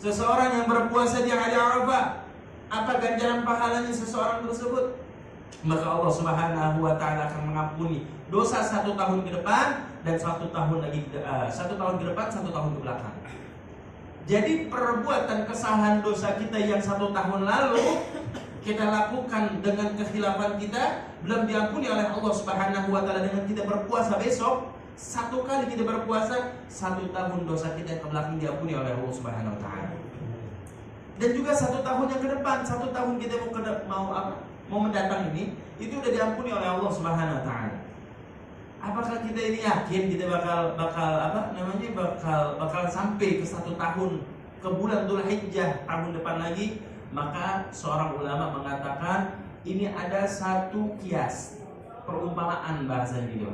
Seseorang yang berpuasa di hari Arafah, apa ganjaran pahalanya seseorang tersebut? Maka Allah Subhanahu wa taala akan mengampuni dosa 1 tahun ke depan dan 1 tahun lagi 1 tahun ke depan, 1 tahun ke belakang. Jadi perbuatan kesalahan dosa kita yang 1 tahun lalu kita lakukan dengan kekhilafan kita belum diampuni oleh Allah Subhanahu wa taala dengan kita berpuasa besok. 1 kali kita berpuasa, 1 tahun dosa kita yang ke belakang diampuni oleh Allah Subhanahu wa taala. Dan juga 1 tahun yang ke depan, 1 tahun kita mau mendatang ini, itu udah diampuni oleh Allah Subhanahu wa taala. Apakah kita ini yakin kita bakal sampai ke 1 tahun, ke bulan Dzulhijjah tahun depan lagi? Maka seorang ulama mengatakan ini ada satu kias, perumpamaan bahasa gitu.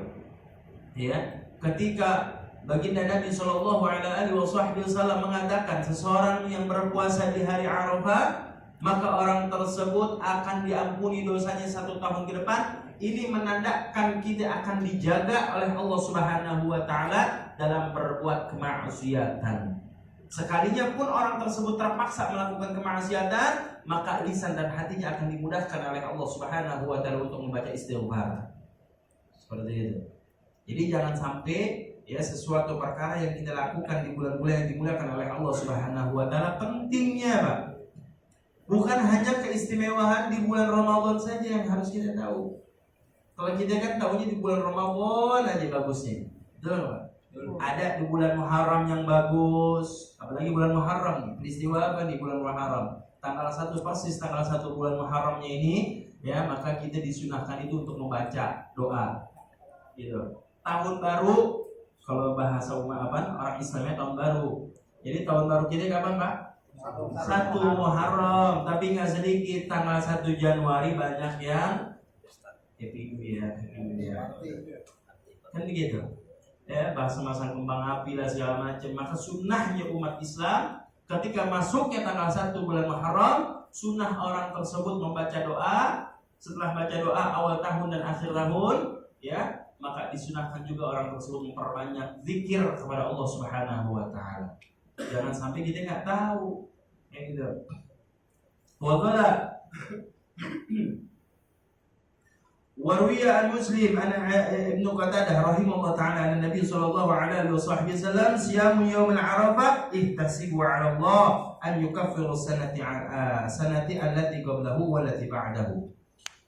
Ya, ketika baginda Nabi Shallallahu Alaihi Wasallam mengatakan seseorang yang berpuasa di hari Arafah, maka orang tersebut akan diampuni dosanya 1 tahun ke depan. Ini menandakan kita akan dijaga oleh Allah Subhanahu wa taala dalam berbuat kemaksiatan. Sekalinya pun orang tersebut terpaksa melakukan kemaksiatan, maka lisan dan hatinya akan dimudahkan oleh Allah Subhanahu wa taala untuk membaca istighfar. Seperti itu. Jadi jangan sampai ya sesuatu perkara yang kita lakukan di bulan-bulan yang dimuliakan oleh Allah Subhanahu wa taala, pentingnya Pak, bukan hanya keistimewaan di bulan Ramadan saja yang harus kita tahu. Kalau kita kan tahunya di bulan Ramadan aja bagusnya, betul Pak? Ada di bulan Muharram yang bagus, apalagi bulan Muharram nih. Peristiwa apa di bulan Muharram? Tanggal 1 persis tanggal 1 bulan Muharramnya ini, ya maka kita disunahkan itu untuk membaca doa. Gitu. Tahun baru, kalau bahasa orang Islamnya tahun baru. Jadi tahun baru kita kapan Pak? 1 Muharram. Tapi nggak sedikit, tanggal 1 Januari banyak yang happy new year. Kan begitu. Ya, bahasa masang kembang api lah segala macam. Maka sunnahnya umat Islam ketika masuknya tanggal 1 bulan Muharram, sunnah orang tersebut membaca doa. Setelah baca doa awal tahun dan akhir tahun, ya maka disunahkan juga orang tersebut memperbanyak zikir kepada Allah Subhanahu wa taala. Jangan sampai kita nggak tahu. Kayak gitu. Waqala Warwiya al-Muslim an Ibnu Qatadah rahimahullah taala an Nabi sallallahu alaihi wasallam siyamu yaum al-Arafah ihtasibu 'ala Allah an yukaffiru sanati allati qablahu wallati ba'dahu.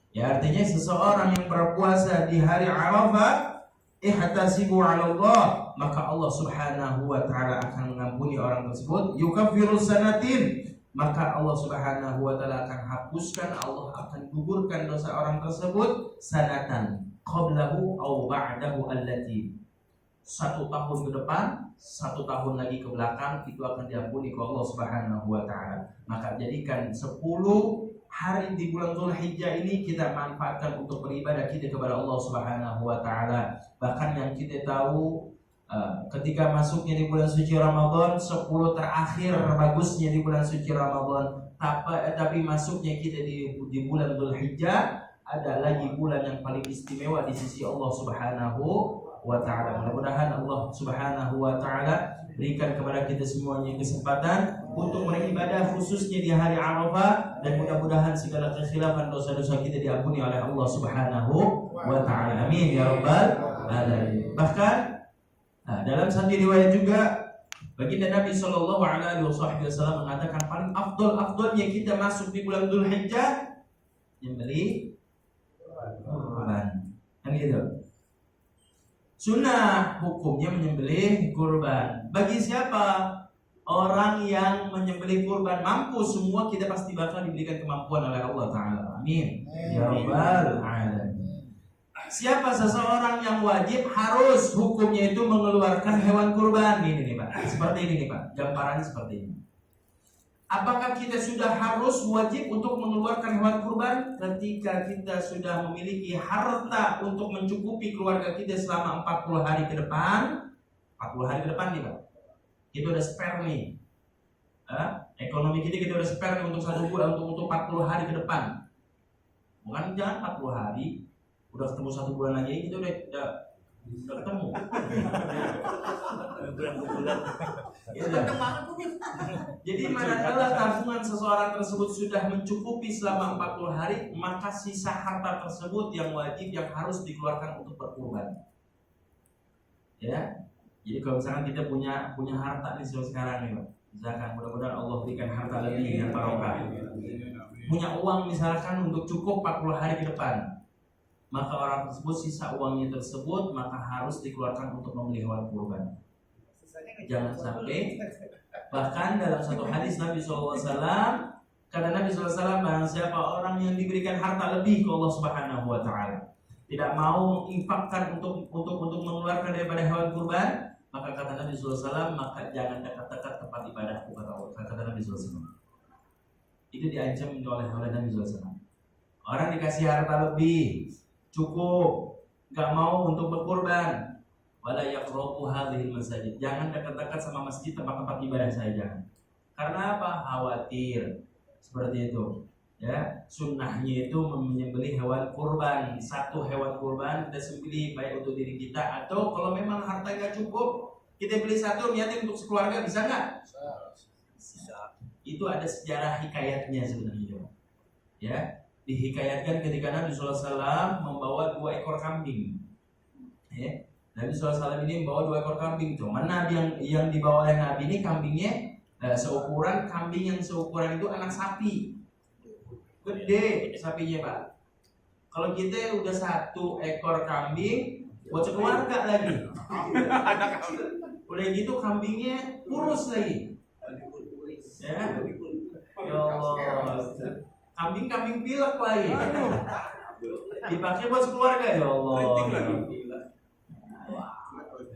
Ya, artinya seseorang yang berpuasa di hari Arafah ihtasibu 'ala Allah, maka Allah Subhanahu wa taala akan mengampuni orang tersebut. Yukaffiru sanatin, maka Allah Subhanahu wa taala akan hapuskan, Allah akan gugurkan dosa orang tersebut sanatan qablahu aw ba'dahu allati. 1 tahun ke depan, 1 tahun lagi ke belakang itu akan diampuni oleh Allah Subhanahu wa taala. Maka jadikan 10 hari di bulan Dzulhijjah ini kita manfaatkan untuk beribadah kita kepada Allah Subhanahu wa taala. Bahkan yang kita tahu ketika masuknya di bulan suci Ramadan, 10 terakhir bagusnya di bulan suci Ramadan. Tapi masuknya kita di bulan Dzulhijjah, ada lagi bulan yang paling istimewa di sisi Allah Subhanahu wa taala. Mudah-mudahan Allah Subhanahu wa taala berikan kepada kita semuanya kesempatan untuk beribadah khususnya di hari Arafah, dan mudah-mudahan segala kekhilafan dosa-dosa kita diampuni oleh Allah Subhanahu wa taala. Amin ya rabbal alamin. Bahkan dalam satu riwayat juga baginda Nabi sallallahu alaihi wasallam mengatakan paling afdolnya kita masuk di bulan Dzulhijjah menyembelih kurban. Kan gitu. Sunnah hukumnya menyembelih kurban. Bagi siapa? Orang yang menyembelih kurban mampu, semua kita pasti bakal diberikan kemampuan oleh Allah Ta'ala. Amin ya rabbal alamin. Siapa seseorang yang wajib harus hukumnya itu mengeluarkan hewan kurban? Ini nih Pak, seperti ini nih Pak, gambarannya seperti ini. Apakah kita sudah harus wajib untuk mengeluarkan hewan kurban ketika kita sudah memiliki harta untuk mencukupi keluarga kita selama 40 hari ke depan? 40 hari ke depan nih Pak, kita udah spare nih. Ekonomi kita udah spare nih untuk 1 bulan, untuk 40 hari ke depan. Bukan jangan 40 hari, udah ketemu 1 bulan lagi kita udah ketemu. Bulan-bulan. Jadi manakala tabungan seseorang tersebut sudah mencukupi selama 40 hari, maka sisa harta tersebut yang wajib yang harus dikeluarkan untuk berkurban. Ya. Jadi kalau misalkan kita punya harta nih sekarang nih, Pak. Misalkan mudah-mudahan Allah berikan harta lebih dan barokah. Punya uang misalkan untuk cukup 40 hari ke depan, maka orang tersebut sisa uangnya tersebut maka harus dikeluarkan untuk membeli hewan kurban. Jangan sampai, bahkan dalam satu hadis Nabi SAW, kata Nabi SAW, barang siapa orang yang diberikan harta lebih ke Allah Subhanahu Wa Taala, tidak mau menginfakkan untuk mengeluarkan daripada hewan kurban, maka kata Nabi SAW, maka jangan dekat-dekat tempat ibadahku, kata Nabi SAW. Itu diancam oleh Nabi SAW. Orang dikasih harta lebih, cukup, nggak mau untuk berkurban, wala yaqrabu hadhil masajid. Jangan dekat-dekat sama masjid, tempat-tempat ibadah saya, jangan. Karena apa? Khawatir seperti itu. Ya, sunnahnya itu menyembelih hewan kurban. Satu hewan kurban kita sembelih baik untuk diri kita atau kalau memang harta nggak cukup, kita beli satu niatnya untuk sekeluarga, bisa nggak? Bisa. Itu ada sejarah hikayatnya sebenarnya. Ya, dihikayatkan ketika Nabi SAW membawa 2 ekor kambing. Ya. Nabi SAW ini membawa 2 ekor kambing. Cuman Nabi yang dibawa oleh Nabi ini kambingnya seukuran kambing yang seukuran itu anak sapi. Gede sapinya, Pak. Kalau kita udah 1 ekor kambing buat sekeluarga lagi. Udah gitu kambingnya kurus lagi. Ya. Ya Allah. Kambing pilek lagi. Dipakai buat sekeluarga, ya Allah.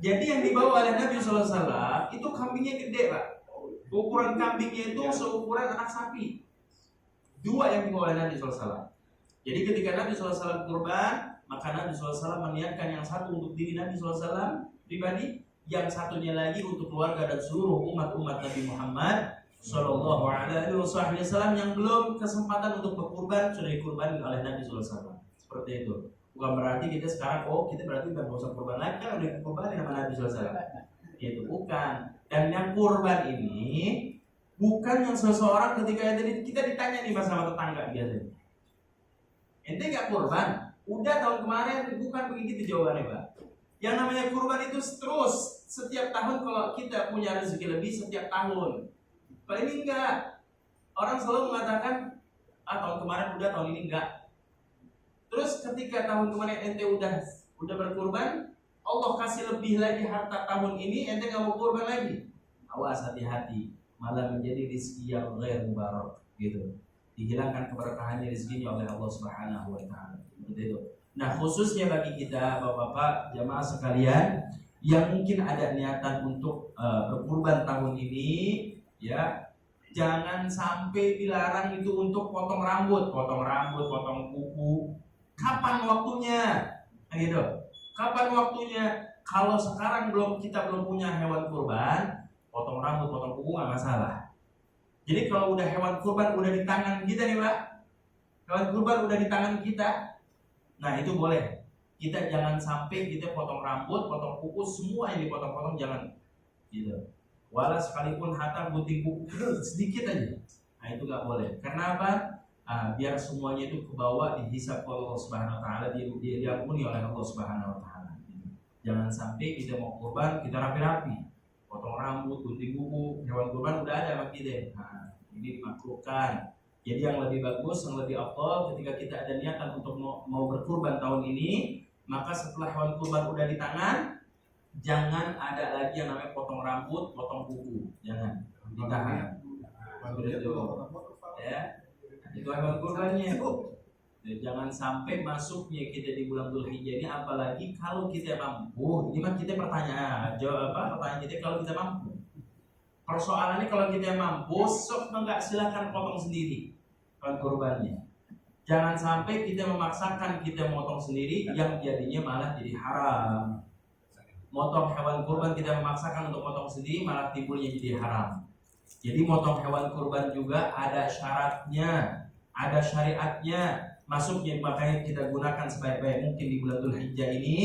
Jadi yang dibawa oleh Nabi SAW itu kambingnya gede, Pak. Ukuran kambingnya itu seukuran anak sapi. 2 yang dibawa oleh Nabi SAW. Jadi ketika Nabi SAW kurban, maka Nabi SAW meniatkan yang satu untuk diri Nabi SAW pribadi, yang satunya lagi untuk keluarga dan seluruh umat Nabi Muhammad Sallallahu Alaihi Wasallam yang belum kesempatan untuk berkurban sudah dikurban oleh Nabi SAW. Seperti itu. Bukan berarti kita sekarang kita berarti udah nggak usah kurban lagi, kan udah kurban sama Nabi SAW. Itu bukan. Dan yang kurban ini bukan yang seseorang ketika kita ditanya nih sama tetangga biasanya, ente nggak kurban? Udah tahun kemarin, bukan begitu jawabannya, Pak. Yang namanya kurban itu terus setiap tahun. Kalau kita punya rezeki lebih setiap tahun. Kalau ini enggak, orang selalu mengatakan tahun kemarin udah, tahun ini enggak. Terus ketika tahun kemarin ente udah berkurban, Allah kasih lebih lagi harta tahun ini, ente nggak mau kurban lagi. Awas, hati-hati, malah menjadi rezeki yang ghair mubarak, gitu. Dihilangkan keberkahannya rezekinya oleh Allah Subhanahu Wa Taala. Begitu. Nah, khususnya bagi kita bapak-bapak jamaah sekalian yang mungkin ada niatan untuk berkurban tahun ini, ya, jangan sampai dilarang itu untuk potong rambut, potong kuku. Kapan waktunya? Gitu. Kapan waktunya? Kalau sekarang kita belum punya hewan kurban, potong rambut, potong kuku nggak masalah. Jadi kalau udah hewan kurban udah di tangan kita nih, Pak. Hewan kurban udah di tangan kita. Nah, itu boleh. Kita jangan sampai kita potong rambut, potong kuku, semua yang dipotong-potong jangan. Gitu. Walau sekalipun hatta gunting kuku sedikit aja. Nah, itu nggak boleh. Karena apa? Biar semuanya itu ke bawah, dihisab oleh Allah Subhanahu Wa Taala, diampuni oleh Allah Subhanahu Wa Taala. Jangan sampai kita mau kurban kita rapi-rapi, potong rambut, gunting kuku, hewan kurban udah ada sama kita. Nah, ini dimakruhkan. Jadi yang lebih bagus, yang lebih afdal ketika kita ada niatan untuk mau berkurban tahun ini, maka setelah hewan kurban udah di tangan, jangan ada lagi yang namanya potong rambut, potong kuku, jangan ditahan. Ya, itu hewan kurbannya. Jangan sampai masuknya kita di bulan Dzulhijjah ini, apalagi kalau kita mampu. Ini mah kita pertanyaan kita kalau kita mampu. Persoalannya kalau kita mampu, sok enggak, silakan potong sendiri hewan kurbannya. Jangan sampai kita memaksakan kita motong sendiri yang jadinya malah jadi haram. Motong hewan kurban kita memaksakan untuk motong sendiri malah timbulnya jadi haram. Jadi motong hewan kurban juga ada syaratnya, ada syariatnya. Masuknya makanya kita gunakan sebaik-baik mungkin di bulan Dzulhijjah ini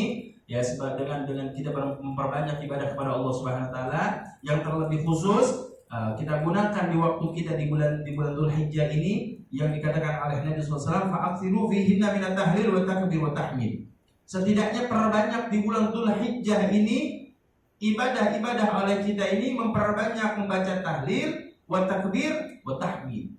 Ya, sebab dengan kita memperbanyak ibadah kepada Allah Subhanahu wa taala, yang terlebih khusus kita gunakan di waktu kita di bulan Dzulhijjah ini yang dikatakan oleh Nabi SAW, fa'aksiru fihinna minat tahlil wa takbir wa tahmid. Setidaknya perbanyak di bulan Dzulhijjah ini ibadah-ibadah oleh kita ini memperbanyak membaca tahlil wa takbir wa tahmid.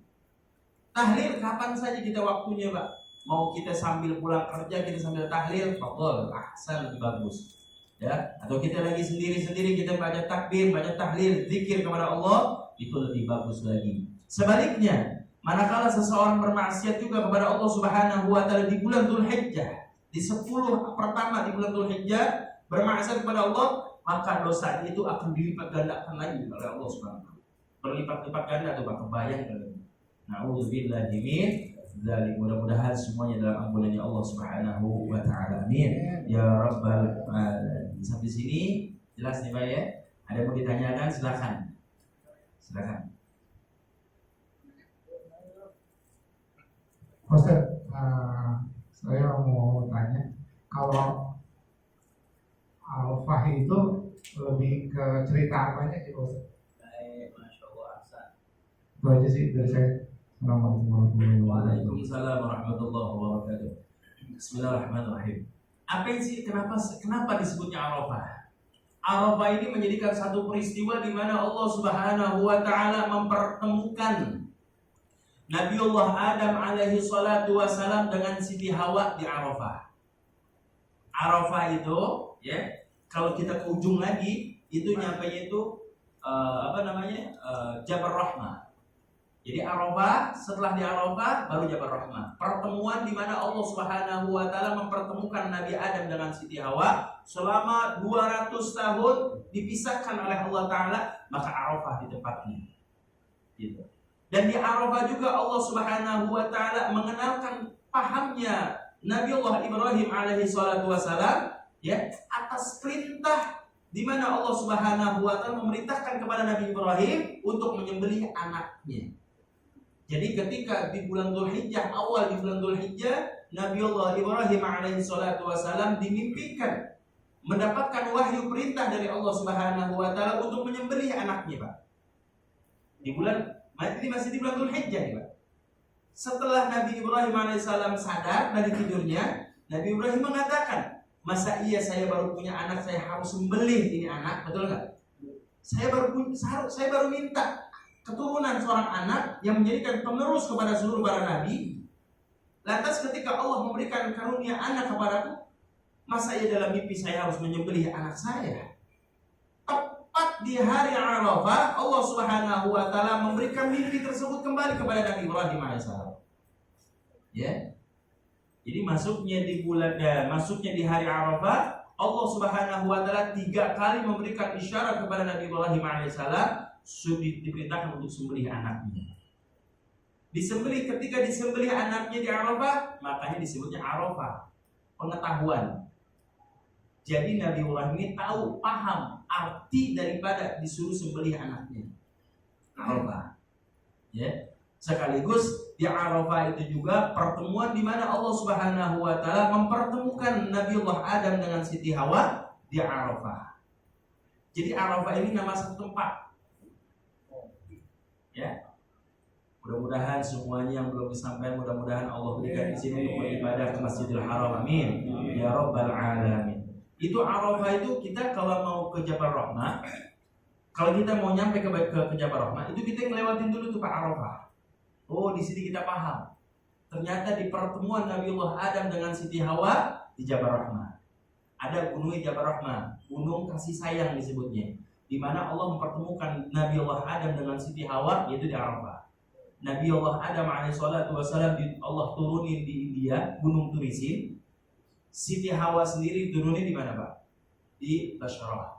Tahlil kapan saja kita waktunya, Pak. Mau kita sambil pulang kerja kita sambil tahlil, fadhol, ahsan, lebih bagus. Ya, atau kita lagi sendiri-sendiri kita baca takbir, baca tahlil, zikir kepada Allah, itu lebih bagus lagi. Sebaliknya, manakala seseorang bermaksiat juga kepada Allah Subhanahu wa taala di bulan Dzulhijjah, di 10 pertama di bulan Dzulhijjah bermaksiat kepada Allah, maka dosa itu akan dilipat gandakan lagi oleh Allah Subhanahu wa taala. Berlipat-lipat ganda tuh, Pak, kebayang. Na'udzubillahi min dzalik. Mudah-mudahan semuanya dalam ampunannya Allah Subhanahu wa taala. Amin. Ya rabbal alamin. Sampai sini jelas nih, Pak ya? Ada yang mau ditanyakan, silakan. Ustaz, saya mau tanya, kalau Arafah itu lebih ke cerita apanya sih, Ustaz? Baik, Masya Allah, Ahsan. Itu aja sih dari saya. Waalaikumsalam warahmatullahi wabarakatuh. Bismillahirrahmanirrahim. Kenapa disebutnya Arafah? Arafah ini menjadikan satu peristiwa di mana Allah Subhanahu wa taala mempertemukan Nabiullah Adam alaihi salatu wasalam dengan Siti Hawa di Arafah. Arafah itu, ya, kalau kita ke ujung lagi, itu nyampainya itu Jabal Rahmah. Jadi Arafah, setelah di Arafah baru Jabal Rahmah. Pertemuan di mana Allah Subhanahu wa taala mempertemukan Nabi Adam dengan Siti Hawa selama 200 tahun dipisahkan oleh Allah taala, maka Arafah di tempatnya. Gitu. Dan di Arafah juga Allah Subhanahu wa taala mengenalkan pahamnya Nabiullah Ibrahim alaihi salatu wasalam, ya, atas perintah di mana Allah Subhanahu wa taala memerintahkan kepada Nabi Ibrahim untuk menyembelih anaknya. Jadi ketika di bulan Dzulhijjah, awal di bulan Dzulhijjah, Nabiullah Ibrahim alaihi salatu wasalam dimimpikan mendapatkan wahyu perintah dari Allah Subhanahu wa taala untuk menyembelih anaknya, Pak. Ini masih di bulan Dzulhijjah nih, Pak. Setelah Nabi Ibrahim alaihissalam sadar dari tidurnya, Nabi Ibrahim mengatakan, masa iya saya baru punya anak, saya harus sembelih ini anak, betul nggak? Saya baru minta keturunan seorang anak yang menjadikan penerus kepada seluruh para nabi. Lantas ketika Allah memberikan karunia anak kepadaku, masa iya dalam mimpi saya harus menyembelih anak saya? Tepat di hari Arafah, Allah Subhanahu wa taala memberikan mimpi tersebut kembali kepada Nabi Ibrahim alaihissalam. Ya. Jadi masuknya di hari Arafah, Allah Subhanahu wa taala 3 kali memberikan isyarat kepada Nabi Ibrahim alaihissalam sudah diperintahkan untuk sembelih anaknya. Ketika disembelih anaknya di Arafah, makanya disebutnya Arafah, pengetahuan. Jadi Nabi Ibrahim ini paham arti daripada disuruh sembelih anaknya. Arafah. Ya. Sekaligus di Arafah itu juga pertemuan di mana Allah Subhanahu wa taala mempertemukan Nabiullah Adam dengan Siti Hawa di Arafah. Jadi Arafah ini nama satu tempat. Ya. Mudah-mudahan semuanya yang belum disampaikan, mudah-mudahan Allah berikan izin untuk beribadah ke Masjidil Haram. Amin. Ya rabbal alamin. Itu Arafah itu kita kalau mau ke Jabal Rahmah, kalau kita mau nyampe ke Jabal Rahmah, itu kita ngelewatin dulu tuh Pak Arafah. Oh, di sini kita paham. Ternyata di pertemuan Nabiullah Adam dengan Siti Hawa di Jabal Rahmah. Ada gunung Jabal Rahmah, gunung kasih sayang disebutnya, di mana Allah mempertemukan Nabiullah Adam dengan Siti Hawa, yaitu di Arafah. Nabiullah Adam alaihissalatu wassalam Allah turunin di India, Gunung Turisin. Siti Hawa sendiri turunin di mana, Pak? Di Basrah,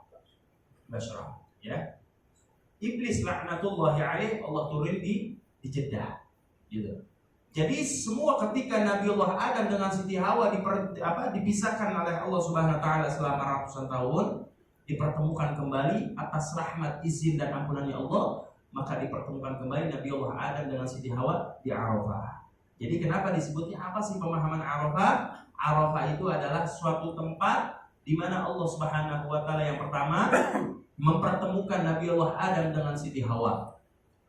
ya. Iblis laknatullahi alaih Allah turun di Jeddah, gitu. Jadi semua ketika Nabiullah Adam dengan Siti Hawa dipisahkan oleh Allah Subhanahu wa taala selama ratusan tahun, dipertemukan kembali atas rahmat, izin dan ampunannya Allah, maka dipertemukan kembali Nabiullah Adam dengan Siti Hawa di Arafah. Jadi kenapa disebutnya, apa sih pemahaman Arafah? Arafah itu adalah suatu tempat di mana Allah Subhanahu wa taala yang pertama mempertemukan Nabi Allah Adam dengan Siti Hawa.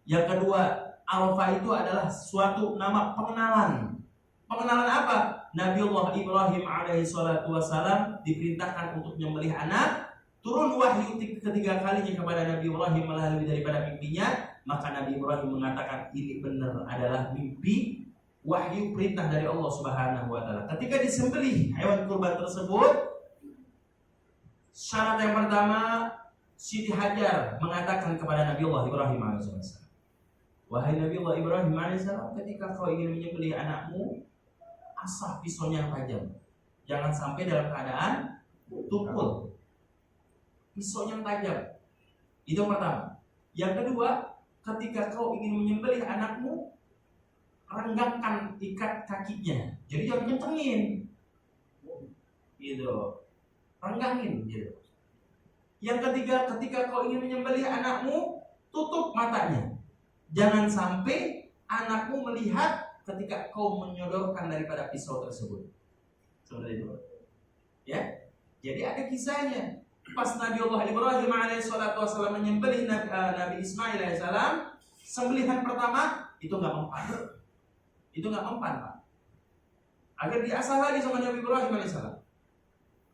Yang kedua, Arafah itu adalah suatu nama pengenalan. Pengenalan apa? Nabi Allah Ibrahim alaihi salatu wassalam diperintahkan untuk menyembelih anak. Turun wahyu ketiga kalinya kepada Nabi Ibrahim melalui daripada mimpinya. Maka Nabi Ibrahim mengatakan ini benar adalah mimpi, wahyu perintah dari Allah Subhanahu wa taala. Ketika disembelih hewan kurban tersebut, syarat yang pertama, Siti Hajar mengatakan kepada Nabi Allah Ibrahim alaihissalam, wahai Nabi Allah Ibrahim alaihissalam, ketika kau ingin menyembelih anakmu, asah pisaunya yang tajam. Jangan sampai dalam keadaan tumpul. Pisaunya yang tajam. Itu yang pertama. Yang kedua, ketika kau ingin menyembelih anakmu, renggangkan ikat kakinya. Jadi jangan kencengin. Gitu. Renggangin gitu. Yang ketiga, ketika kau ingin menyembelih anakmu, tutup matanya. Jangan sampai anakmu melihat ketika kau menyodorkan daripada pisau tersebut. Seperti itu. Ya. Jadi ada kisahnya. Pas Nabi Allah Ibrahim alaihissalam menyembelih Nabi Ismail alaihissalam, sembelihan pertama itu nggak mempan. Itu nggak mempan, Pak. Agar diasah lagi sama Nabi Ibrahim alaihissalam.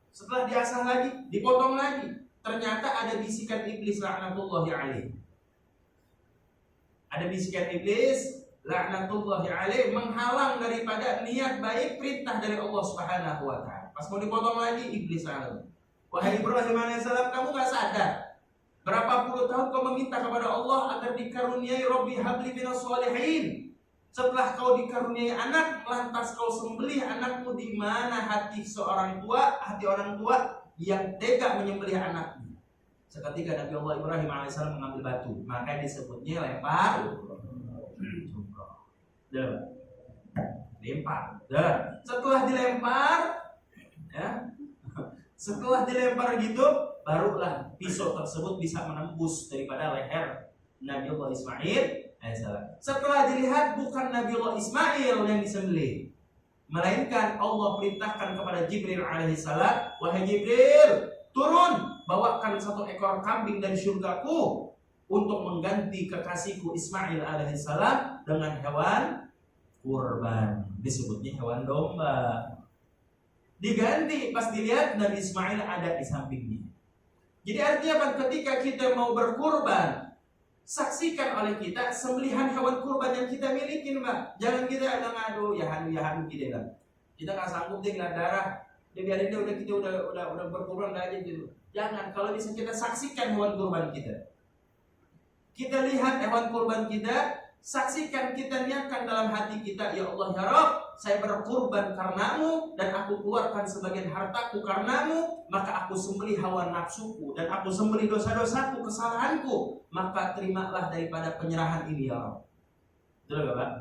Setelah diasah lagi, dipotong lagi. Ternyata ada bisikan iblis laknatullahi alaih. Ada bisikan iblis laknatullahi alaih menghalang daripada niat baik perintah dari Allah Subhanahu wa taala. Pas mau dipotong lagi, iblis laknat. Wahai Ibrahim alaihissalam, kamu gak sadar berapa puluh tahun kau meminta kepada Allah agar dikaruniai Rabbi habli minas sholihin. Setelah kau dikaruniai anak, lantas kau sembelih anakmu. Di mana hati seorang tua, hati orang tua yang tega menyembelih anaknya? Seketika Nabi Allah Ibrahim alaihissalam mengambil batu, maka disebutnya lempar. Lempar. Setelah dilempar, ya. Setelah dilempar gitu, barulah pisau tersebut bisa menembus daripada leher Nabi Allah Ismail alaihissalam. Setelah dilihat bukan Nabi Allah Ismail yang disembelih, melainkan Allah perintahkan kepada Jibril alaihissalam, wahai Jibril, turun, bawakan satu ekor kambing dari surgaku untuk mengganti kekasihku Ismail alaihissalam dengan hewan kurban. Disebutnya hewan domba. Diganti, pas dilihat Nabi Ismail ada di sampingnya. Jadi artinya apa? Ketika kita mau berkurban, saksikan oleh kita sembelihan hewan kurban yang kita miliki, Mbak. Jangan kita ada ngadu, ya hanu gitu kan. Kita nggak sanggup deh ngeliat darah. Dia biarin dia udah berkurban aja gitu. Jangan, kalau bisa kita saksikan hewan kurban kita. Kita lihat hewan kurban kita, saksikan, kita niatkan dalam hati kita, ya Allah ya Rabb, saya berkurban karenamu dan aku keluarkan sebagian hartaku karenamu, maka aku sembelih hawa nafsuku dan aku sembelih dosa-dosaku, kesalahanku, maka terimalah daripada penyerahan ini ya Rabb. Betul Bapak?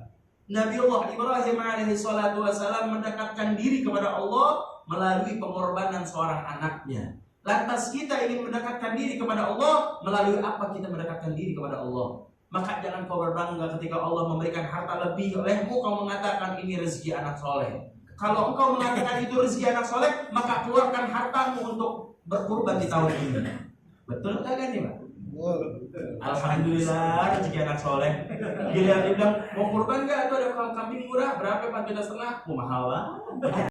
Nabi Allah Ibrahim alaihi salatu wasallam mendekatkan diri kepada Allah melalui pengorbanan seorang anaknya. Lantas kita ingin mendekatkan diri kepada Allah melalui apa kita mendekatkan diri kepada Allah? Maka jangan kau berbangga ketika Allah memberikan harta lebih olehmu, kau mengatakan ini rezeki anak soleh. Kalau engkau mengatakan itu rezeki anak soleh, maka keluarkan hartamu untuk berkurban di tahun ini. Betul tak kan ya Pak? Alhamdulillah rezeki anak soleh. Dia bilang mau kurban gak? Atau ada kambing murah berapa 4,5 juta? Mahal lah.